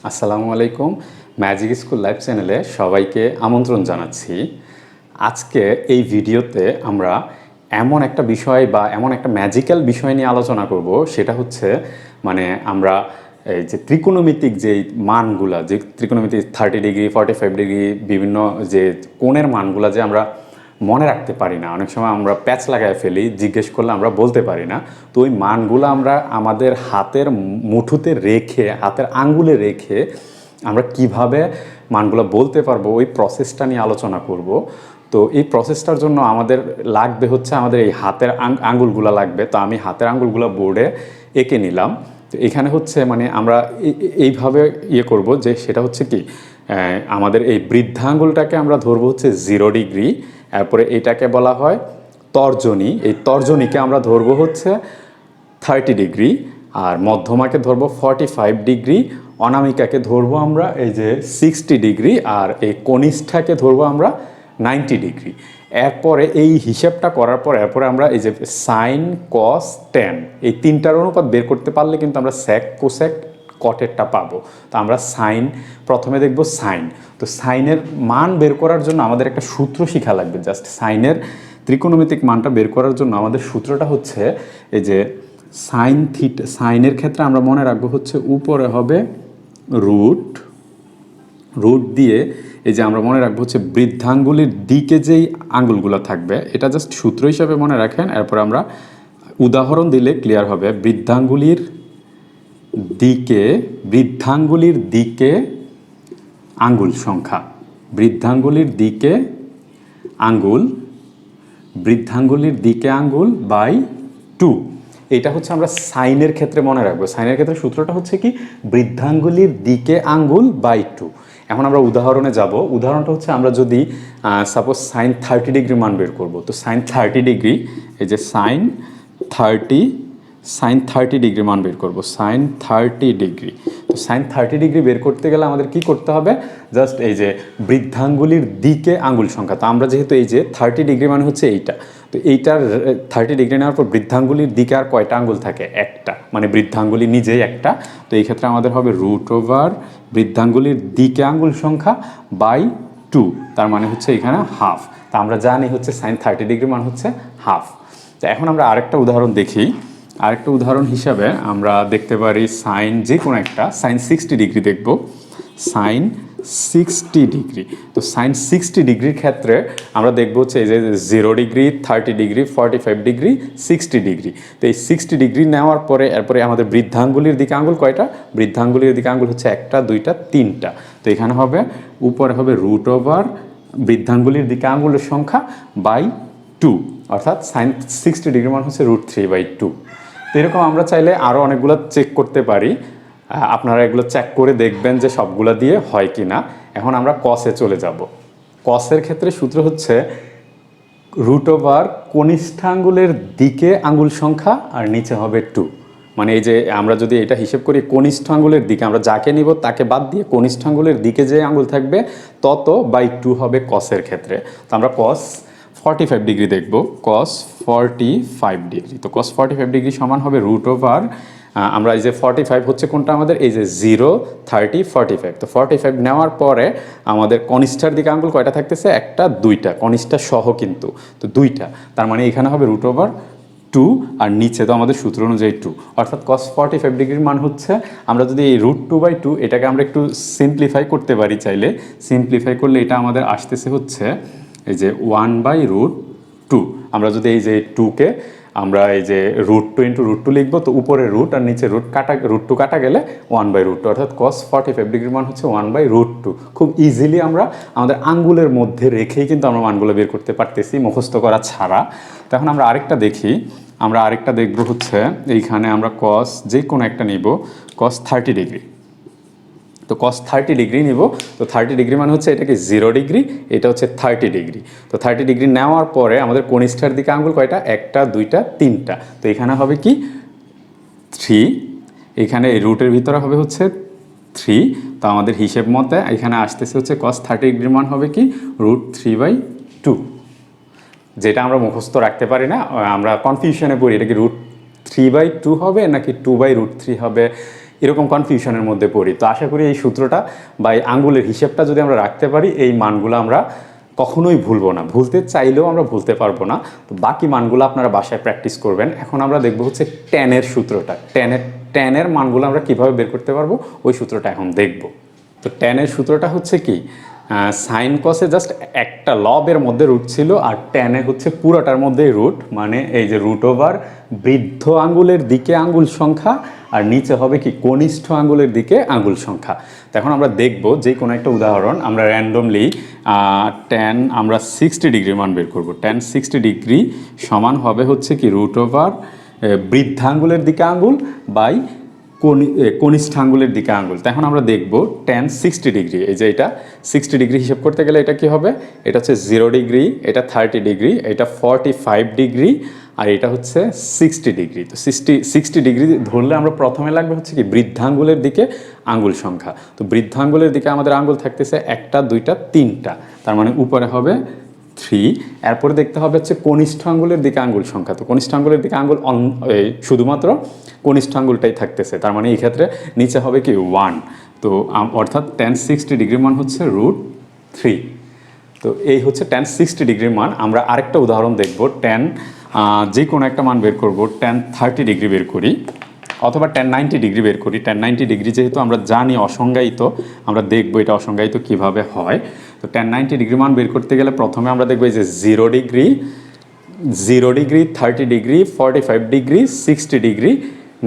আসসালামু আলাইকুম। Magic school live চ্যানেলে সবাইকে আমন্ত্রণ জানাচ্ছি। আজকে এই ভিডিওতে আমরা এমন একটা বিষয় বা এমন একটা ম্যাজিক্যাল বিষয় নিয়ে আলোচনা করব, সেটা হচ্ছে আমরা এই যে ত্রিকোণমিতিক যে মানগুলা, যে ত্রিকোণমিতিক 30 ডিগ্রি 45 ডিগ্রি বিভিন্ন যে কোণের মানগুলা যে আমরা মনে রাখতে পারি না, অনেক সময় আমরা প্যাচ লাগায় ফেলি, জিজ্ঞেস করলে আমরা বলতে পারি না। তো ওই মানগুলো আমরা আমাদের হাতের মুঠোতে রেখে, হাতের আঙ্গুলে রেখে আমরা কিভাবে মানগুলো বলতে পারবো, ওই প্রসেসটা নিয়ে আলোচনা করব। তো এই প্রসেসটার জন্য আমাদের লাগবে হচ্ছে আমাদের এই হাতের আঙ্গুলগুলো লাগবে। তো আমি হাতের আঙ্গুলগুলো বোর্ডে এঁকে নিলাম। তো এখানে হচ্ছে আমরা এইভাবে করব, যে সেটা হচ্ছে কি, আমাদের এই বৃদ্ধাঙ্গুলটাকে আমরা ধরবো হচ্ছে 0 ডিগ্রি। এরপরে এটাকে বলা হয় তর্জনী। এই তর্জনীকে আমরা ধরবো হচ্ছে 30 ডিগ্রি, আর মধ্যমাকে ধরবো 45 ডিগ্রি, অনামিকাকে ধরবো আমরা এই যে 60 ডিগ্রি, আর এই কনিষ্ঠাকে ধরবো আমরা 90 ডিগ্রি। এরপরে এই হিসাবটা করার পর এরপরে আমরা এই যে সাইন, কস, ট্যান, এই তিনটার অনুপাত বের করতে পারলে কিন্তু আমরা সেক, কোসেক, কটেরটা পাবো। তো আমরা সাইন প্রথমে দেখব সাইন। তো সাইনের মান বের করার জন্য আমাদের একটা সূত্র শেখা লাগবে। জাস্ট সাইনের ত্রিকোণমিতিক মানটা বের করার জন্য আমাদের সূত্রটা হচ্ছে এই যে সাইন থিটা। সাইনের ক্ষেত্রে আমরা মনে রাখবো হচ্ছে উপরে হবে রুট, রুট দিয়ে এই যে আমরা মনে রাখবো হচ্ছে বৃদ্ধাঙ্গুলির দিকে যেই আঙ্গুলগুলো থাকবে, এটা জাস্ট সূত্র হিসাবে মনে রাখেন। এরপর আমরা উদাহরণ দিলে ক্লিয়ার হবে। বৃদ্ধাঙ্গুলির দিকে আঙ্গুল সংখ্যা, বৃদ্ধাঙ্গুলির দিকে আঙ্গুল বাই 2। এটা হচ্ছে আমরা সাইনের ক্ষেত্রে মনে রাখবো। সাইনের ক্ষেত্রে সূত্রটা হচ্ছে কি, বৃদ্ধাঙ্গুলির দিকে আঙ্গুল বাই 2। এখন আমরা উদাহরণে যাব। উদাহরণটা হচ্ছে আমরা যদি সাপোজ সাইন 30 ডিগ্রি মান বের করব। তো সাইন 30 ডিগ্রি, এই যে সাইন 30 ডিগ্রি মান বের করব। Sine 30 degree. তো সাইন 30 ডিগ্রি বের করতে গেলে আমাদের কি করতে হবে, জাস্ট এই যে বৃদ্ধাঙ্গুলির দিকে আঙ্গুল সংখ্যা। তো আমরা যেহেতু এই যে 30 ডিগ্রি মানে হচ্ছে এইটা, তো এইটার 30 ডিগ্রি নেওয়ার পর বৃদ্ধাঙ্গুলির দিকে আর কয়টা আঙ্গুল থাকে, একটা, মানে বৃদ্ধাঙ্গুলি নিজেই একটা। তো এই ক্ষেত্রে আমাদের হবে রুট ওভার বৃদ্ধাঙ্গুলির দিকে আঙ্গুল সংখ্যা বাই 2, তার মানে হচ্ছে এখানে হাফ। তা আমরা জানি হচ্ছে সাইন 30 ডিগ্রি মান হচ্ছে হাফ। তো এখন আমরা আরেকটা উদাহরণ দেখি। আরেকটা উদাহরণ হিসাবে আমরা দেখতে পারি সাইন, যে কোনো একটা সাইন 60 ডিগ্রি দেখব। Sine 60 degree. তো সাইন 60 ডিগ্রির ক্ষেত্রে আমরা দেখব হচ্ছে এই যে 0 ডিগ্রি, 30 ডিগ্রি, 45 ডিগ্রি, 60 ডিগ্রি। তো এই 60 ডিগ্রি নেওয়ার পরে এরপরে আমাদের বৃদ্ধাঙ্গুলির দিকে আঙ্গুল কয়টা, বৃদ্ধাঙ্গুলির দিকে আঙ্গুল হচ্ছে একটা, দুইটা, তিনটা। তো এখানে হবে উপরে হবে রুট ওভার বৃদ্ধাঙ্গুলির দিকে আঙ্গুলের সংখ্যা বাই 2, অর্থাৎ সাইন 60 ডিগ্রি মান হচ্ছে √3/2। তো এরকম আমরা চাইলে আরও অনেকগুলো চেক করতে পারি। আপনারা এগুলো চেক করে দেখবেন যে সবগুলো দিয়ে হয় কি না। এখন আমরা কসে চলে যাব। কসের ক্ষেত্রে সূত্র হচ্ছে রুট ওভার কনিষ্ঠাঙ্গুলের দিকে আঙ্গুল সংখ্যা আর নিচে হবে 2। মানে এই যে আমরা যদি এটা হিসেব করি, কনিষ্ঠ আঙ্গুলের দিকে আমরা যাকে নিব তাকে বাদ দিয়ে কনিষ্ঠ আঙ্গুলের দিকে যে আঙ্গুল থাকবে তত বাই 2 হবে কসের ক্ষেত্রে। তো আমরা কস 45 ডিগ্রি দেখব। কস 45 ডিগ্রি। তো কস 45 ডিগ্রি সমান হবে রুট ওভার, আমরা এই যে 45 হচ্ছে কোনটা আমাদের, এই যে 0, 30, 45। তো 45 নেওয়ার পরে আমাদের কনিষ্ঠার দিকে আঙ্গুল কয়টা থাকতেছে, একটা, দুইটা, কনিষ্ঠা সহ কিন্তু, তো দুইটা। তার মানে এখানে হবে রুট ওভার 2, আর নিচে তো আমাদের সূত্র অনুযায়ী 2, অর্থাৎ cos 45 ডিগ্রির মান হচ্ছে, আমরা যদি এই √2/2 এটাকে আমরা একটু সিম্পলিফাই করতে পারি চাইলে, সিম্পলিফাই করলে এটা আমাদের আসতেছে হচ্ছে এই যে 1/√2। আমরা যদি এই যে 2কে আমরা এই যে √2 × √2 লিখবো, তো উপরে রুট আর নিচে √2 কাটা গেলে 1/√2, অর্থাৎ cos 45 ডিগ্রির মান হচ্ছে 1/√2। খুব ইজিলি আমরা আমাদের আঙ্গুলের মধ্যে রেখেই কিন্তু আমরা মানগুলো বের করতে পারতেছি, মুখস্থ করা ছাড়া। তো এখন আমরা আরেকটা দেখি। আমরা আরেকটা দেখব হচ্ছে এইখানে আমরা cos যে কোনো একটা নিব, cos 30 ডিগ্রি। তো cos 30 ডিগ্রি নিব। তো 30 ডিগ্রি মানে হচ্ছে এটা কি 0 ডিগ্রি, এটা হচ্ছে 30 ডিগ্রি। তো 30 ডিগ্রি নেওয়ার পরে আমাদের কনিষ্ঠার দিকে আঙ্গুল কয়টা, একটা, দুইটা, তিনটা। তো এখানে হবে কি 3, এখানে এই রুটের ভিতরে হবে হচ্ছে 3। তো আমাদের হিসেব মতে এখানে আসতেছে হচ্ছে cos 30 ডিগ্রির মান হবে কি √3/2, যেটা আমরা মুখস্থ রাখতে পারি না, আমরা কনফিউশনে পড়ি, এটা কি √3/2 হবে নাকি 2/√3 হবে, এরকম কনফিউশনের মধ্যে পড়ি। তো আশা করি এই সূত্রটা বা এই আঙ্গুলের হিসেবটা যদি আমরা রাখতে পারি, এই মানগুলো আমরা কখনোই ভুলবো না, ভুলতে চাইলেও আমরা ভুলতে পারবো না। তো বাকি মানগুলো আপনারা বাসায় প্র্যাকটিস করবেন। এখন আমরা দেখবো হচ্ছে ট্যানের সূত্রটা, ট্যানের মানগুলো আমরা কীভাবে বের করতে পারবো ওই সূত্রটা এখন দেখব। তো ট্যানের সূত্রটা হচ্ছে কি, সাইন কসে জাস্ট একটা লবের মধ্যে রুট ছিল, আর ট্যানে হচ্ছে পুরোটার মধ্যেই রুট, মানে এই যে রুট ওভার বৃদ্ধ আঙ্গুলের দিকে আঙ্গুল সংখ্যা আর নিচে হবে কি কনিষ্ঠ আঙ্গুলের দিকে আঙ্গুল সংখ্যা। তো এখন আমরা দেখব যে কোনো একটা উদাহরণ, আমরা র্যান্ডমলি ট্যান আমরা 60 ডিগ্রি মান বের করব। ট্যান 60 ডিগ্রি সমান হবে হচ্ছে কি রুট ওভার বৃদ্ধাঙ্গুলের দিকে আঙ্গুল বাই কনিষ্ঠ আঙ্গুলের দিকে আঙ্গুল। তখন আমরা দেখব ট্যান 60 ডিগ্রি, এই যে এটা 60 ডিগ্রি হিসেব করতে গেলে এটা কি হবে, এটা হচ্ছে 0 ডিগ্রি, এটা 30 ডিগ্রি, এটা 45 ডিগ্রি, আর এটা হচ্ছে 60 ডিগ্রি। তো 60 ডিগ্রি ধরলে আমরা প্রথমে লাগবে হচ্ছে কি বৃদ্ধাঙ্গুলের দিকে আঙ্গুল সংখ্যা। তো বৃদ্ধাঙ্গুলের দিকে আমাদের আঙ্গুল থাকতেছে 1টা 2টা 3টা, তার মানে উপরে হবে 3। এরপরে দেখতে হবে হচ্ছে কনিষ্ঠ আঙ্গুলের দিকে আঙ্গুল সংখ্যা। তো কনিষ্ঠ আঙ্গুলের দিকে আঙ্গুল শুধুমাত্র কনিষ্ঠ আঙ্গুলটাই থাকতেছে, তার মানে এই ক্ষেত্রে নিচে হবে কি 1। তো অর্থাৎ ট্যান 60 ডিগ্রি মান হচ্ছে √3। তো এই হচ্ছে ট্যান 60 ডিগ্রির মান। আমরা আরেকটা উদাহরণ দেখব, ট্যান যে কোনো একটা মান বের করব, ট্যান 30 ডিগ্রি বের করি অথবা ট্যান 90 ডিগ্রি বের করি। ট্যান 90 ডিগ্রি যেহেতু আমরা জানি অসংজ্ঞায়িত, আমরা দেখব এটা অসংজ্ঞায়িত কিভাবে হয়। তো ট্যান 90 ডিগ্রি মান বের করতে গেলে প্রথমে আমরা দেখব এই যে 0 degree, 30 degree, 45 degree, 60 degree,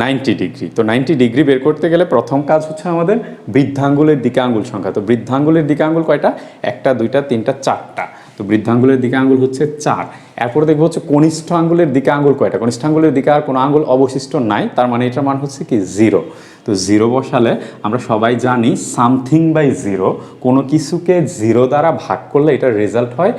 90 degree. তো 90 ডিগ্রি বের করতে গেলে প্রথম কাজ হচ্ছে আমাদের বৃদ্ধাঙ্গুলের দিকে আঙ্গুল সংখ্যা। তো বৃদ্ধাঙ্গুলের দিকে আঙ্গুল কয়টা, 1টা 2টা 3টা 4টা। তো বৃদ্ধাঙ্গুলের দিকে আঙ্গুল হচ্ছে 4। এরপর দেখবো হচ্ছে কনিষ্ঠ আঙ্গুলের দিকে আঙ্গুল কয়টা, কনিষ্ঠ আঙ্গুলের দিকে আর কোনো আঙ্গুল অবশিষ্ট নাই, তার মানে এটার মান হচ্ছে কি 0। তো 0 বসালে আমরা সবাই জানি সামথিং বাই 0, কোনো কিছুকে 0 দ্বারা ভাগ করলে এটার রেজাল্ট হয়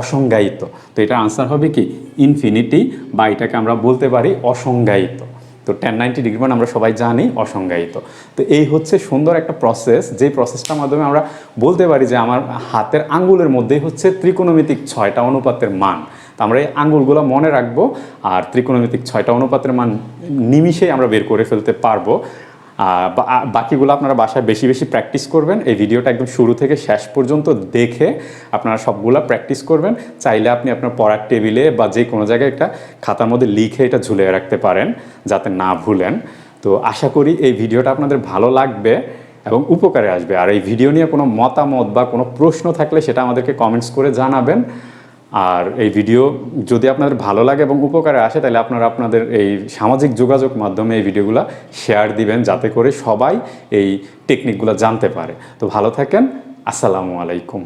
অসংজ্ঞায়িত। তো এটার আনসার হবে কি ইনফিনিটি, বা এটাকে আমরা বলতে পারি অসংজ্ঞায়িত। তো ট্যান 90 ডিগ্রি মান আমরা সবাই জানি অসংজ্ঞায়িত। তো এই হচ্ছে সুন্দর একটা প্রসেস, যেই প্রসেসটার মাধ্যমে আমরা বলতে পারি যে আমার হাতের আঙ্গুলের মধ্যেই হচ্ছে ত্রিকোণমিতিক 6টা অনুপাতের মান। তো আমরা এই আঙ্গুলগুলো মনে রাখবো, আর ত্রিকোণমিতিক 6টা অনুপাতের মান নিমিষেই আমরা বের করে ফেলতে পারবো। বাকিগুলো আপনারা বাসায় বেশি বেশি প্র্যাকটিস করবেন। এই ভিডিওটা একদম শুরু থেকে শেষ পর্যন্ত দেখে আপনারা সবগুলো প্র্যাকটিস করবেন। চাইলে আপনি আপনার পড়ার টেবিলে বা যে কোনো জায়গায় একটা খাতার মধ্যে লিখে এটা ঝুলিয়ে রাখতে পারেন যাতে না ভুলেন। তো আশা করি এই ভিডিওটা আপনাদের ভালো লাগবে এবং উপকারে আসবে। আর এই ভিডিও নিয়ে কোনো মতামত বা কোনো প্রশ্ন থাকলে সেটা আমাদেরকে কমেন্টস করে জানাবেন। আর এই ভিডিও যদি আপনাদের ভালো লাগে এবং উপকারে আসে, তাহলে আপনারা আপনাদের এই সামাজিক যোগাযোগ মাধ্যমে এই ভিডিওগুলো শেয়ার দিবেন, যাতে করে সবাই এই টেকনিকগুলো জানতে পারে। তো ভালো থাকেন, আসসালামু আলাইকুম।